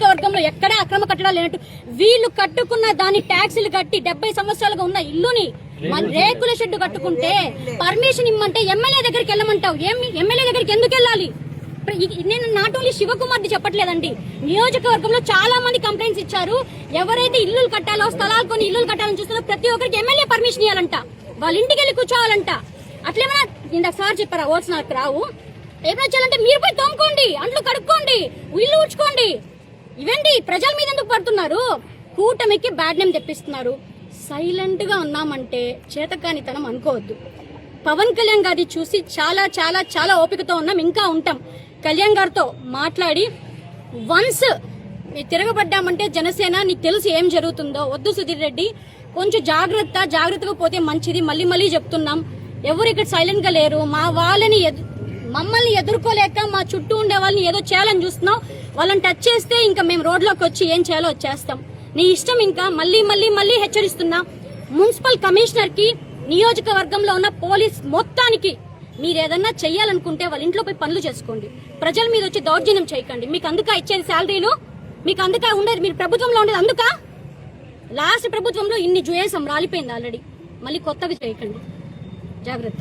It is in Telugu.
నియోజకవర్గంలో ఎక్కడా అక్రమ కట్టడాలు లేనట్టు వీళ్ళు కట్టుకున్న దాని ట్యాక్సులు కట్టి 70 సంవత్సరాలుగా ఉన్న ఇల్లుని రేకుల షెడ్ కట్టుకుంటే పర్మిషన్ ఇమ్మంటే ఎమ్మెల్యే దగ్గరికి వెళ్ళమంటావు. ఎమ్మెల్యే దగ్గరికి ఎందుకు వెళ్ళాలి? నేను నాట్ ఓన్లీ శివకుమార్ది చెప్పట్లేదండి, నియోజకవర్గంలో చాలా మంది కంప్లైంట్స్ ఇచ్చారు. ఎవరైతే ఇల్లులు కట్టాలో స్థలాలు కొని ఇల్లులు కట్టాలని చూస్తున్నారో ప్రతి ఒక్కరికి ఎమ్మెల్యే పర్మిషన్ ఇవ్వాలంట, వాళ్ళ ఇంటికి వెళ్ళి కూర్చోవాలంట. అట్లేమన్నా ఇందాక సార్ చెప్పారా ఓట్స్ నాకు రావు, ఏమైనా చేయాలంటే మీరు పోయి తోముకోండి, అంట్లు కడుక్కోండి, ఇల్లు ఊడ్చుకోండి. ఇవేంటి ప్రజల మీద ఎందుకు పడుతున్నారు? కూటమికి బ్యాడ్ నేమ్ తెప్పిస్తున్నారు. సైలెంట్ గా ఉన్నామంటే చేతకానితనం అనుకోవద్దు. పవన్ కళ్యాణ్ గారిని చూసి చాలా చాలా చాలా ఓపికతో ఉన్నాం, ఇంకా ఉంటాం. కళ్యాణ్ గారితో మాట్లాడి వన్స్ తిరగబడ్డామంటే జనసేన నీకు తెలుసు ఏం జరుగుతుందో. వద్దు సుధీర్ రెడ్డి, కొంచెం జాగ్రత్తగా పోతే మంచిది. మళ్ళీ చెప్తున్నాం, ఎవరు ఇక్కడ సైలెంట్ గా లేరు. మా వాళ్ళని మమ్మల్ని ఎదుర్కోలేక మా చుట్టూ ఉండే వాళ్ళని ఏదో చేయాలని చూస్తున్నాం. వాళ్ళని టచ్ చేస్తే ఇంకా మేము రోడ్లోకి వచ్చి ఏం చేయాలో వచ్చేస్తాం. నీ ఇష్టం. ఇంకా మళ్ళీ హెచ్చరిస్తున్నా, మున్సిపల్ కమిషనర్ కి నియోజకవర్గంలో ఉన్న పోలీస్ మొత్తానికి మీరు ఏదన్నా చెయ్యాలనుకుంటే వాళ్ళ ఇంట్లో పోయి పనులు చేసుకోండి. ప్రజల మీద వచ్చి దౌర్జన్యం చేయకండి. మీకు అందుక ఇచ్చేది శాలరీలు, మీకు అందుక ఉండేది, మీరు ప్రభుత్వంలో ఉండేది అందుక. లాస్ట్ ప్రభుత్వంలో ఇన్ని జుయేసం రాలిపోయింది ఆల్రెడీ, మళ్ళీ కొత్తగా చేయకండి. జాగ్రత్త.